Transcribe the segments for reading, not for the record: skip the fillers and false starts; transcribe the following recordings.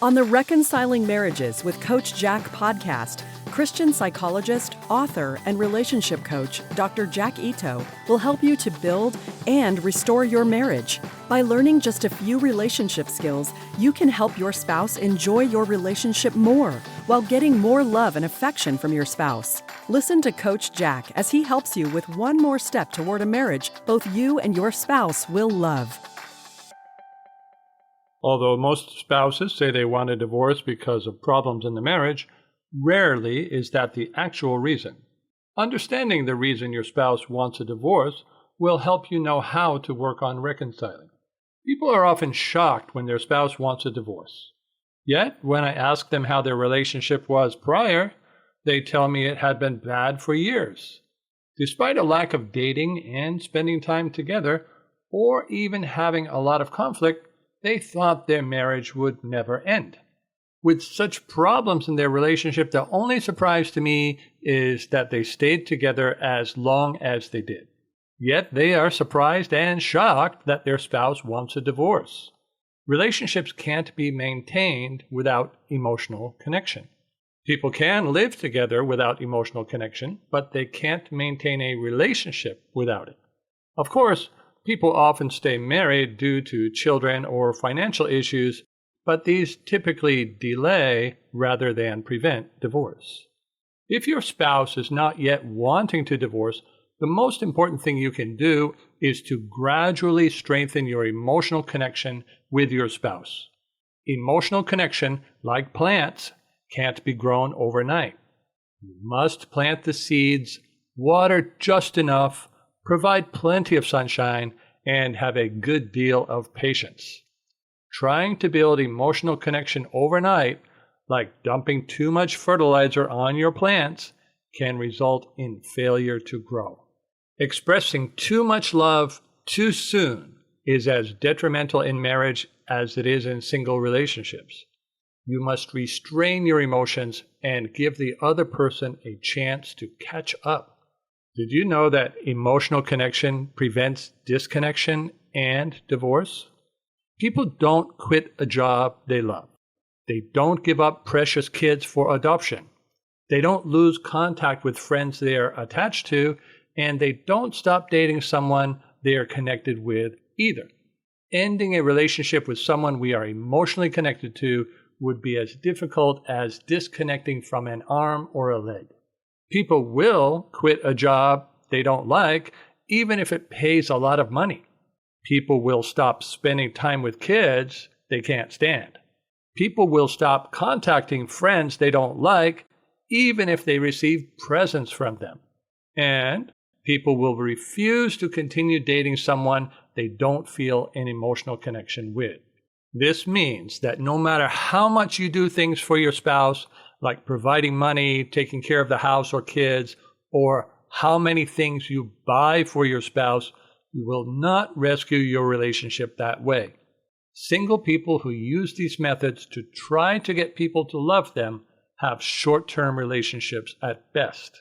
On the Reconciling Marriages with Coach Jack podcast, Christian psychologist, author, and relationship coach Dr. Jack Ito will help you to build and restore your marriage. By learning just a few relationship skills, you can help your spouse enjoy your relationship more while getting more love and affection from your spouse. Listen to Coach Jack as he helps you with one more step toward a marriage both you and your spouse will love. Although most spouses say they want a divorce because of problems in the marriage, rarely is that the actual reason. Understanding the reason your spouse wants a divorce will help you know how to work on reconciling. People are often shocked when their spouse wants a divorce. Yet, when I ask them how their relationship was prior, they tell me it had been bad for years. Despite a lack of dating and spending time together, or even having a lot of conflict, they thought their marriage would never end. With such problems in their relationship, the only surprise to me is that they stayed together as long as they did. Yet they are surprised and shocked that their spouse wants a divorce. Relationships can't be maintained without emotional connection. People can live together without emotional connection, but they can't maintain a relationship without it. Of course, people often stay married due to children or financial issues, but these typically delay rather than prevent divorce. If your spouse is not yet wanting to divorce, the most important thing you can do is to gradually strengthen your emotional connection with your spouse. Emotional connection, like plants, can't be grown overnight. You must plant the seeds, water just enough, provide plenty of sunshine, and have a good deal of patience. Trying to build emotional connection overnight, like dumping too much fertilizer on your plants, can result in failure to grow. Expressing too much love too soon is as detrimental in marriage as it is in single relationships. You must restrain your emotions and give the other person a chance to catch up. Did you know that emotional connection prevents disconnection and divorce? People don't quit a job they love. They don't give up precious kids for adoption. They don't lose contact with friends they are attached to, and they don't stop dating someone they are connected with either. Ending a relationship with someone we are emotionally connected to would be as difficult as disconnecting from an arm or a leg. People will quit a job they don't like, even if it pays a lot of money. People will stop spending time with kids they can't stand. People will stop contacting friends they don't like, even if they receive presents from them. And people will refuse to continue dating someone they don't feel an emotional connection with. This means that no matter how much you do things for your spouse, like providing money, taking care of the house or kids, or how many things you buy for your spouse, you will not rescue your relationship that way. Single people who use these methods to try to get people to love them have short-term relationships at best.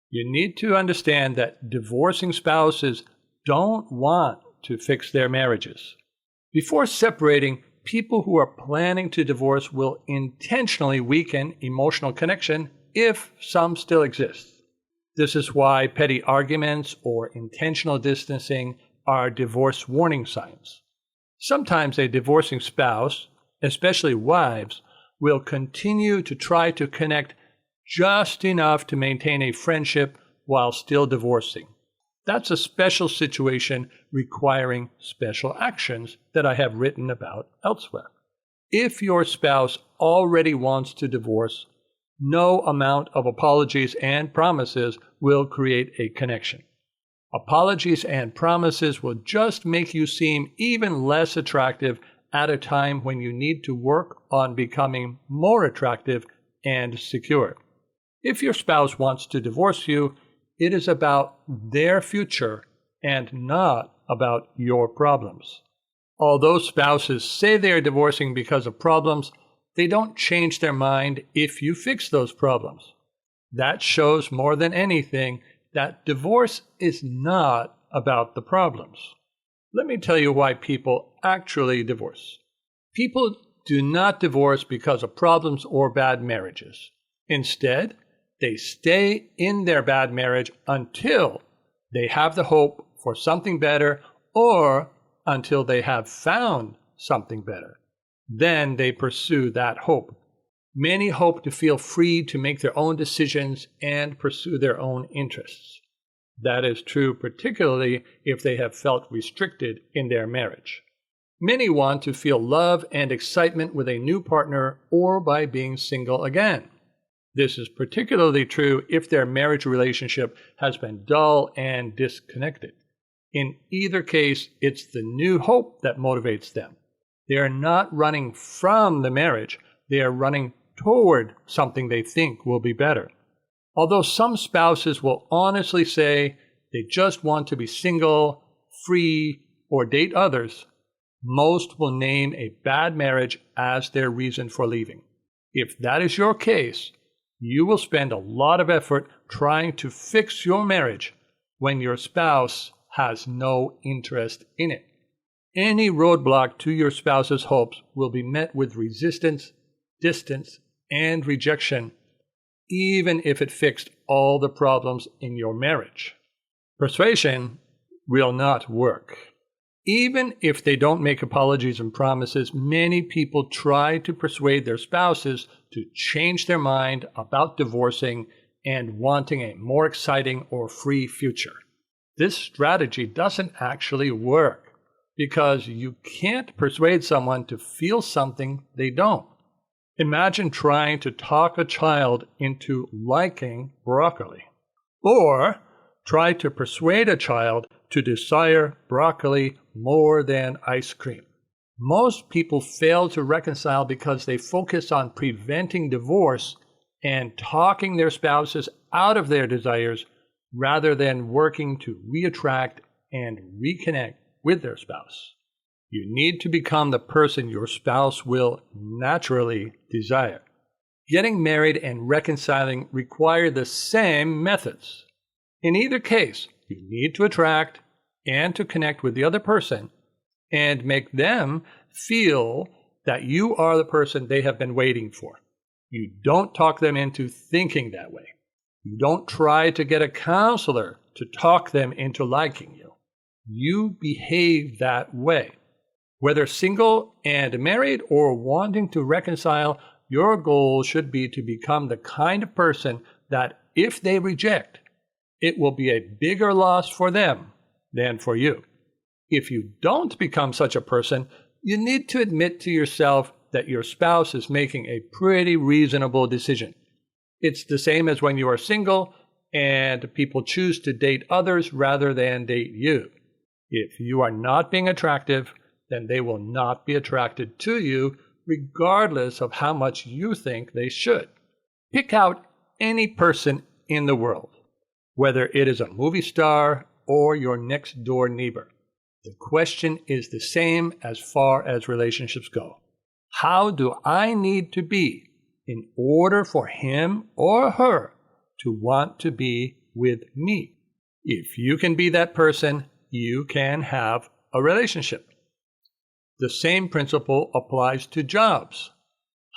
You need to understand that divorcing spouses don't want to fix their marriages. Before separating, people who are planning to divorce will intentionally weaken emotional connection if some still exists. This is why petty arguments or intentional distancing are divorce warning signs. Sometimes a divorcing spouse, especially wives, will continue to try to connect just enough to maintain a friendship while still divorcing. That's a special situation requiring special actions that I have written about elsewhere. If your spouse already wants to divorce, no amount of apologies and promises will create a connection. Apologies and promises will just make you seem even less attractive at a time when you need to work on becoming more attractive and secure. If your spouse wants to divorce you, it is about their future and not about your problems. Although spouses say they are divorcing because of problems, they don't change their mind if you fix those problems. That shows more than anything that divorce is not about the problems. Let me tell you why people actually divorce. People do not divorce because of problems or bad marriages. Instead, they stay in their bad marriage until they have the hope for something better or until they have found something better. Then they pursue that hope. Many hope to feel free to make their own decisions and pursue their own interests. That is true particularly if they have felt restricted in their marriage. Many want to feel love and excitement with a new partner or by being single again. This is particularly true if their marriage relationship has been dull and disconnected. In either case, it's the new hope that motivates them. They are not running from the marriage, they are running toward something they think will be better. Although some spouses will honestly say they just want to be single, free, or date others, most will name a bad marriage as their reason for leaving. If that is your case, you will spend a lot of effort trying to fix your marriage when your spouse has no interest in it. Any roadblock to your spouse's hopes will be met with resistance, distance, and rejection, even if it fixed all the problems in your marriage. Persuasion will not work. Even if they don't make apologies and promises, many people try to persuade their spouses to change their mind about divorcing and wanting a more exciting or free future. This strategy doesn't actually work because you can't persuade someone to feel something they don't. Imagine trying to talk a child into liking broccoli, or try to persuade a child to desire broccoli more than ice cream. Most people fail to reconcile because they focus on preventing divorce and talking their spouses out of their desires rather than working to reattract and reconnect with their spouse. You need to become the person your spouse will naturally desire. Getting married and reconciling require the same methods. In either case, you need to attract and to connect with the other person and make them feel that you are the person they have been waiting for. You don't talk them into thinking that way. You don't try to get a counselor to talk them into liking you. You behave that way. Whether single and married or wanting to reconcile, your goal should be to become the kind of person that if they reject, it will be a bigger loss for them than for you. If you don't become such a person, you need to admit to yourself that your spouse is making a pretty reasonable decision. It's the same as when you are single and people choose to date others rather than date you. If you are not being attractive, then they will not be attracted to you regardless of how much you think they should. Pick out any person in the world, whether it is a movie star or your next door neighbor. The question is the same as far as relationships go. How do I need to be in order for him or her to want to be with me? If you can be that person, you can have a relationship. The same principle applies to jobs.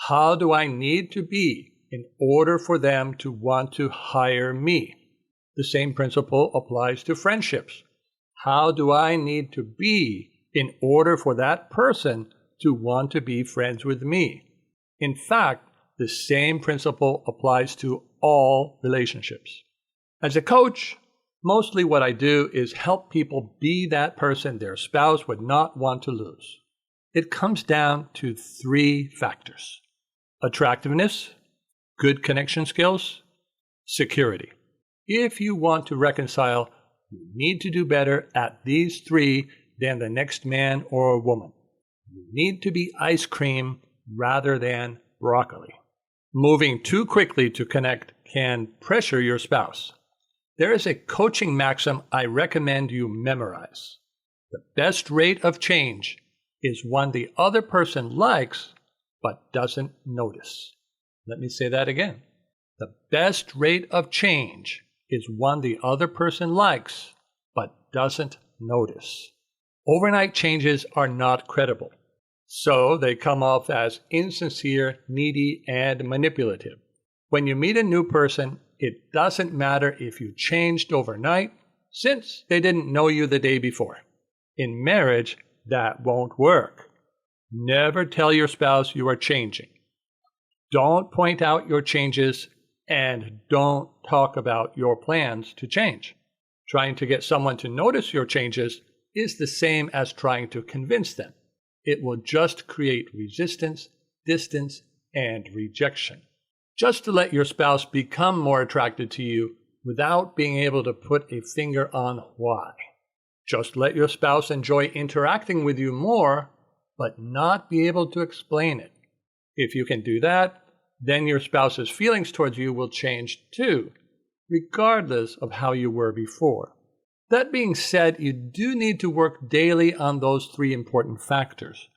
How do I need to be in order for them to want to hire me? The same principle applies to friendships. How do I need to be in order for that person to want to be friends with me? In fact, the same principle applies to all relationships. As a coach, mostly what I do is help people be that person their spouse would not want to lose. It comes down to 3 factors: attractiveness, good connection skills, security. If you want to reconcile, you need to do better at these 3 than the next man or woman. You need to be ice cream rather than broccoli. Moving too quickly to connect can pressure your spouse. There is a coaching maxim I recommend you memorize. The best rate of change is one the other person likes but doesn't notice. Let me say that again. The best rate of change is one the other person likes but doesn't notice. Overnight changes are not credible. So they come off as insincere, needy, and manipulative. When you meet a new person, it doesn't matter if you changed overnight, since they didn't know you the day before. In marriage, that won't work. Never tell your spouse you are changing. Don't point out your changes, and don't talk about your plans to change. Trying to get someone to notice your changes is the same as trying to convince them. It will just create resistance, distance, and rejection. Just to let your spouse become more attracted to you without being able to put a finger on why. Just let your spouse enjoy interacting with you more, but not be able to explain it. If you can do that, then your spouse's feelings towards you will change too, regardless of how you were before. That being said, you do need to work daily on those three important factors.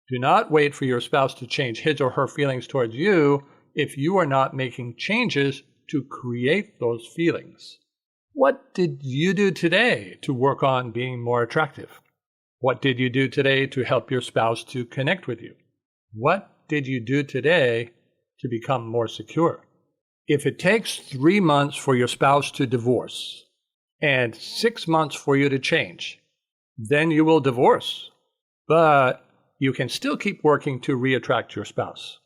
Do not wait for your spouse to change his or her feelings towards you if you are not making changes to create those feelings. What did you do today to work on being more attractive? What did you do today to help your spouse to connect with you? What did you do today to become more secure? If it takes 3 months for your spouse to divorce and 6 months for you to change, then you will divorce. But you can still keep working to reattract your spouse.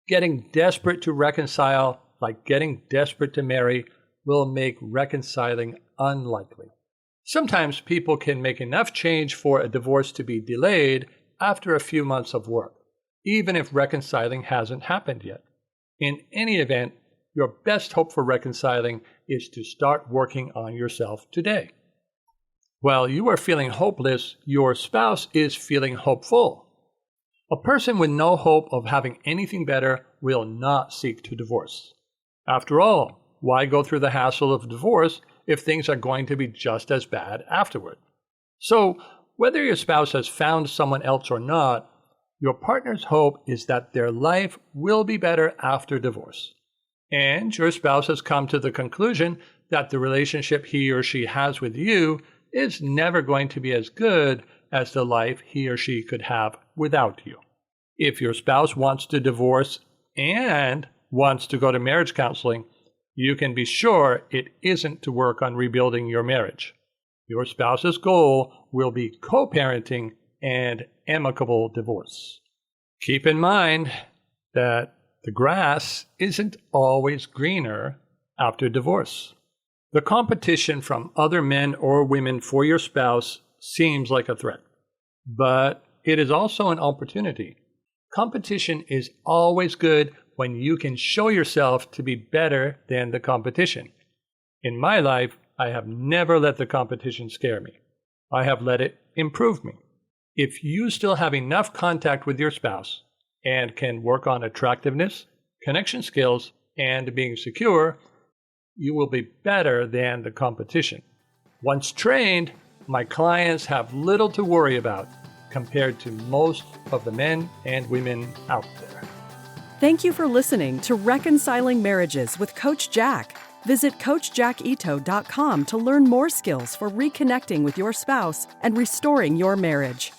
Getting desperate to reconcile, like getting desperate to marry, will make reconciling unlikely. Sometimes people can make enough change for a divorce to be delayed after a few months of work, even if reconciling hasn't happened yet. In any event, your best hope for reconciling is to start working on yourself today. While you are feeling hopeless, your spouse is feeling hopeful. A person with no hope of having anything better will not seek to divorce. After all, why go through the hassle of divorce if things are going to be just as bad afterward? So, whether your spouse has found someone else or not, your partner's hope is that their life will be better after divorce. And your spouse has come to the conclusion that the relationship he or she has with you is never going to be as good as the life he or she could have without you. If your spouse wants to divorce and wants to go to marriage counseling, you can be sure it isn't to work on rebuilding your marriage. Your spouse's goal will be co-parenting and amicable divorce. Keep in mind that the grass isn't always greener after divorce. The competition from other men or women for your spouse seems like a threat, but it is also an opportunity. Competition is always good when you can show yourself to be better than the competition. In my life, I have never let the competition scare me. I have let it improve me. If you still have enough contact with your spouse and can work on attractiveness, connection skills, and being secure, you will be better than the competition. Once trained, my clients have little to worry about compared to most of the men and women out there. Thank you for listening to Reconciling Marriages with Coach Jack. Visit CoachJackIto.com to learn more skills for reconnecting with your spouse and restoring your marriage.